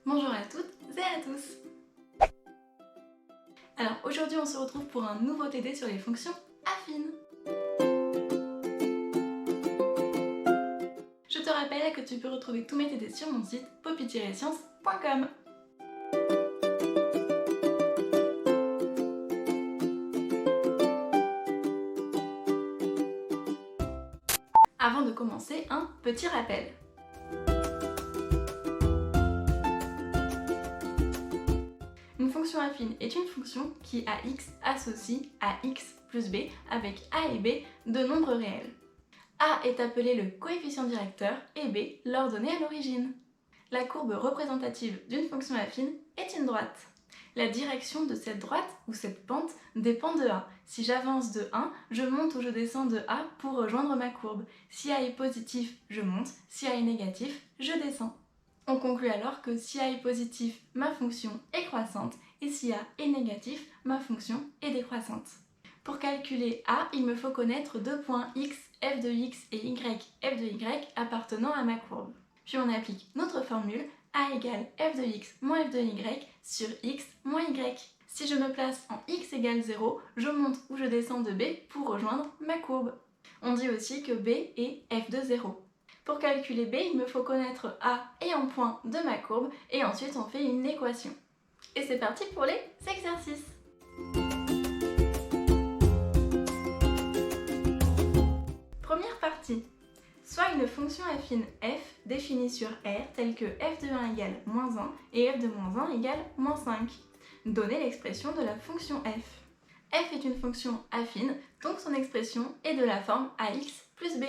Bonjour à toutes et à tous. Alors aujourd'hui on se retrouve pour un nouveau TD sur les fonctions affines. Je te rappelle que tu peux retrouver tous mes TD sur mon site poppy-science.com. Avant de commencer, un petit rappel. Une fonction affine est une fonction qui à x associe à x plus b avec a et b de nombres réels. A est appelé le coefficient directeur et b l'ordonnée à l'origine. La courbe représentative d'une fonction affine est une droite. La direction de cette droite ou cette pente dépend de A. Si j'avance de 1, je monte ou je descends de A pour rejoindre ma courbe. Si A est positif, je monte. Si A est négatif, je descends. On conclut alors que si A est positif, ma fonction est croissante et si A est négatif, ma fonction est décroissante. Pour calculer A, il me faut connaître deux points x, f de x et y, f de y appartenant à ma courbe. Puis on applique notre formule A égale f de x moins f de y sur x moins y. Si je me place en x égale 0, je monte ou je descends de b pour rejoindre ma courbe. On dit aussi que b est f de 0. Pour calculer b, il me faut connaître A et un point de ma courbe et ensuite on fait une équation. Et c'est parti pour les exercices. Première partie. Soit une fonction affine f définie sur R telle que f de 1 égale moins 1 et f de moins 1 égale moins 5. Donnez l'expression de la fonction f. F est une fonction affine, donc son expression est de la forme ax plus b.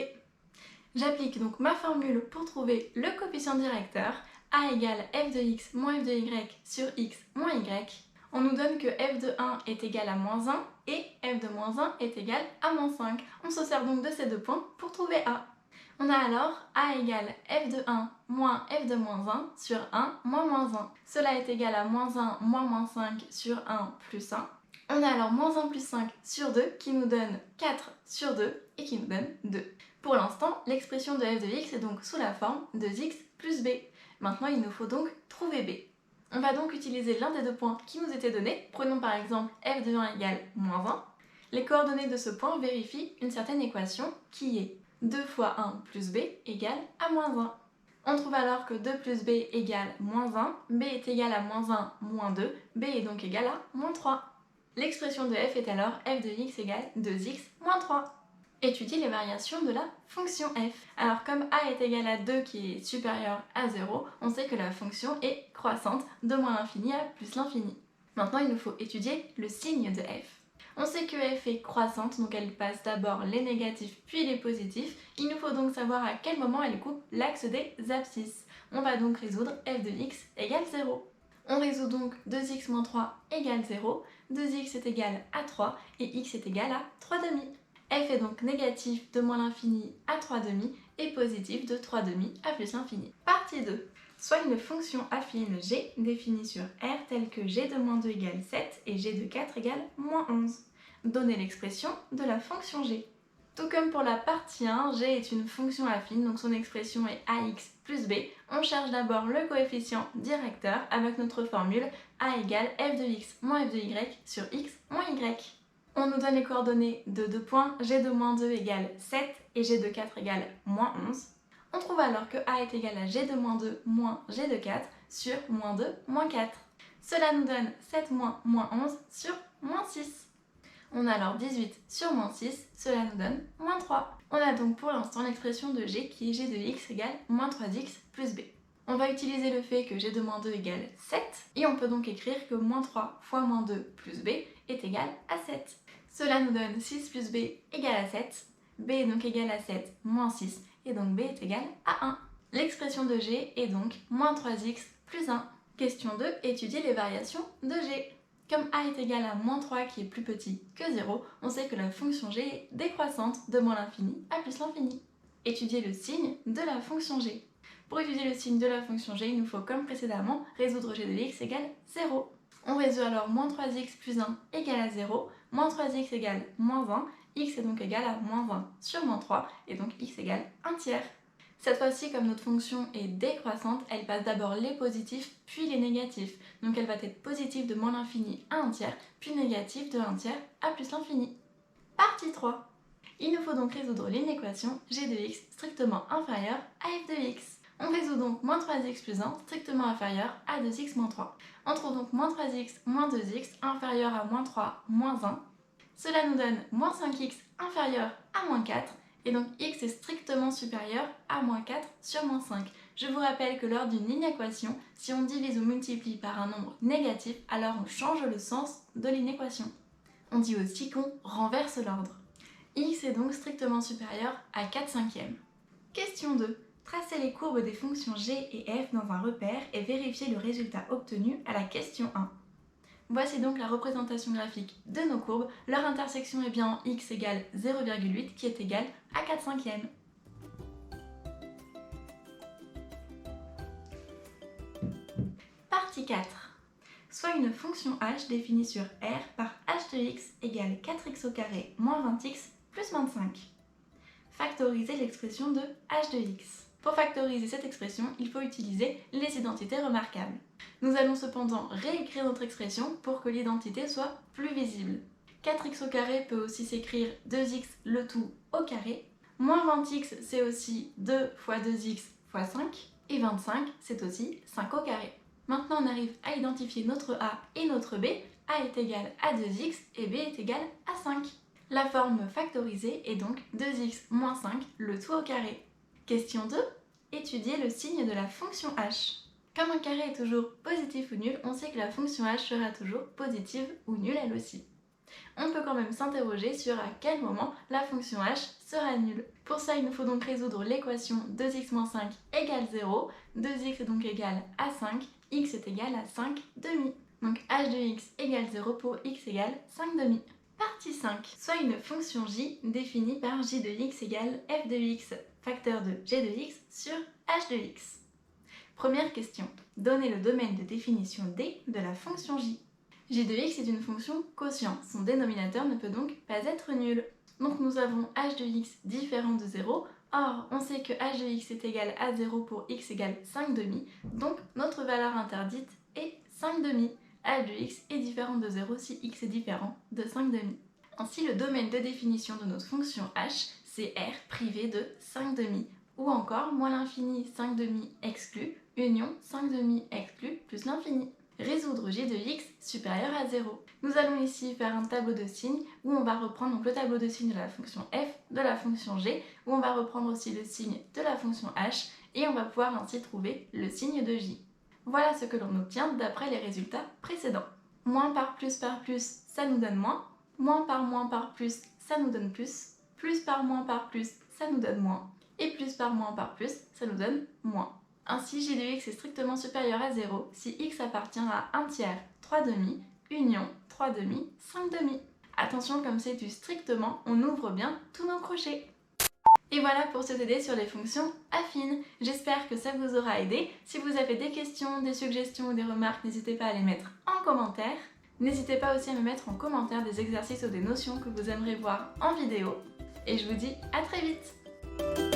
J'applique donc ma formule pour trouver le coefficient directeur, a égale f de x moins f de y sur x moins y. On nous donne que f de 1 est égal à moins 1 et f de moins 1 est égal à moins 5. On se sert donc de ces deux points pour trouver a. On a alors a égale f de 1 moins f de moins 1 sur 1 moins moins 1. Cela est égal à moins 1 moins moins 5 sur 1 plus 1. On a alors moins 1 plus 5 sur 2 qui nous donne 4 sur 2 et qui nous donne 2. Pour l'instant, l'expression de f de x est donc sous la forme de x plus b. Maintenant, il nous faut donc trouver b. On va donc utiliser l'un des deux points qui nous étaient donnés. Prenons par exemple f de 1 égale moins 1. Les coordonnées de ce point vérifient une certaine équation qui est 2 fois 1 plus b égale à moins 1. On trouve alors que 2 plus b égale moins 1, b est égal à moins 1 moins 2, b est donc égal à moins 3. L'expression de f est alors f de x égale 2x moins 3. Étudier les variations de la fonction f. Alors comme a est égal à 2 qui est supérieur à 0, on sait que la fonction est croissante de moins l'infini à plus l'infini. Maintenant il nous faut étudier le signe de f. On sait que f est croissante, donc elle passe d'abord les négatifs puis les positifs. Il nous faut donc savoir à quel moment elle coupe l'axe des abscisses. On va donc résoudre f de x égale 0. On résout donc 2x moins 3 égale 0, 2x est égal à 3 et x est égal à 3 demi. F est donc négatif de moins l'infini à 3 demi et positif de 3 demi à plus l'infini. Partie 2. Soit une fonction affine g définie sur R telle que g de moins 2 égale 7 et g de 4 égale moins 11. Donnez l'expression de la fonction g. Tout comme pour la partie 1, g est une fonction affine, donc son expression est ax plus b. On cherche d'abord le coefficient directeur avec notre formule a égale f de x moins f de y sur x moins y. On nous donne les coordonnées de deux points, g de moins 2 égale 7 et g de 4 égale moins 11. On trouve alors que a est égal à g de moins 2 moins g de 4 sur moins 2 moins 4. Cela nous donne 7 moins moins 11 sur moins 6. On a alors 18 sur moins 6, cela nous donne moins 3. On a donc pour l'instant l'expression de g qui est g de x égale moins 3x plus b. On va utiliser le fait que g de moins 2 égale 7 et on peut donc écrire que moins 3 fois moins 2 plus b est égal à 7. Cela nous donne 6 plus b égale à 7, b est donc égal à 7 moins 6 et donc b est égal à 1. L'expression de g est donc moins 3x plus 1. Question 2, étudier les variations de g. Comme a est égal à moins 3 qui est plus petit que 0, on sait que la fonction g est décroissante de moins l'infini à plus l'infini. Étudier le signe de la fonction g. Pour étudier le signe de la fonction g, il nous faut comme précédemment résoudre g de x égale 0. On résout alors moins 3x plus 1 égale à 0, moins 3x égale moins 1, x est donc égal à moins 1 sur moins 3 et donc x égale 1 tiers. Cette fois-ci, comme notre fonction est décroissante, elle passe d'abord les positifs puis les négatifs. Donc elle va être positive de moins l'infini à 1 tiers, puis négative de 1 tiers à plus l'infini. Partie 3. Il nous faut donc résoudre l'inéquation g de x strictement inférieure à f de x. On résout donc moins 3x plus 1 strictement inférieur à 2x moins 3. On trouve donc moins 3x moins 2x inférieur à moins 3 moins 1. Cela nous donne moins 5x inférieur à moins 4. Et donc x est strictement supérieur à moins 4 sur moins 5. Je vous rappelle que lors d'une inéquation, si on divise ou multiplie par un nombre négatif, alors on change le sens de l'inéquation. On dit aussi qu'on renverse l'ordre. X est donc strictement supérieur à 4/5. Question 2. Tracez les courbes des fonctions g et f dans un repère et vérifiez le résultat obtenu à la question 1. Voici donc la représentation graphique de nos courbes. Leur intersection est bien en x égale 0,8 qui est égal à 4/5. Partie 4. Soit une fonction h définie sur R par h de x égale 4x au carré moins 20x plus 25. Factoriser l'expression de h de x. Pour factoriser cette expression, il faut utiliser les identités remarquables. Nous allons cependant réécrire notre expression pour que l'identité soit plus visible. 4x au carré peut aussi s'écrire 2x le tout au carré. Moins 20x, c'est aussi 2 fois 2x fois 5. Et 25, c'est aussi 5 au carré. Maintenant, on arrive à identifier notre a et notre b. A est égal à 2x et b est égal à 5. La forme factorisée est donc 2x moins 5 le tout au carré. Question 2. Étudier le signe de la fonction h. Comme un carré est toujours positif ou nul, on sait que la fonction h sera toujours positive ou nulle elle aussi. On peut quand même s'interroger sur à quel moment la fonction h sera nulle. Pour ça, il nous faut donc résoudre l'équation 2x moins 5 égale 0. 2x est donc égal à 5, x est égal à 5 demi. Donc h de x égale 0 pour x égale 5 demi. Partie 5. Soit une fonction j définie par j de x égale f de x, facteur de g de x sur h de x. Première question. Donnez le domaine de définition d de la fonction j. J de x est une fonction quotient. Son dénominateur ne peut donc pas être nul. Donc nous avons h de x différent de 0. Or, on sait que h de x est égal à 0 pour x égale 5 demi. Donc notre valeur interdite est 5 demi. h de x est différent de 0 si x est différent de 5 demi. Ainsi, le domaine de définition de notre fonction h, c'est r privé de 5 demi. Ou encore, moins l'infini 5 demi exclu, union 5 demi exclu plus l'infini. Résoudre j de x supérieur à 0. Nous allons ici faire un tableau de signes où on va reprendre donc le tableau de signes de la fonction f, de la fonction g, où on va reprendre aussi le signe de la fonction h, et on va pouvoir ainsi trouver le signe de j. Voilà ce que l'on obtient d'après les résultats précédents. Moins par plus, ça nous donne moins. Moins par plus, ça nous donne plus. Plus par plus, ça nous donne moins. Et plus par plus, ça nous donne moins. Ainsi, j de x est strictement supérieur à 0 si x appartient à 1 tiers, 3 demi, union, 3 demi, 5 demi. Attention, comme c'est du strictement, on ouvre bien tous nos crochets. Et voilà pour ce TD sur les fonctions affines. J'espère que ça vous aura aidé. Si vous avez des questions, des suggestions ou des remarques, n'hésitez pas à les mettre en commentaire. N'hésitez pas aussi à me mettre en commentaire des exercices ou des notions que vous aimeriez voir en vidéo. Et je vous dis à très vite!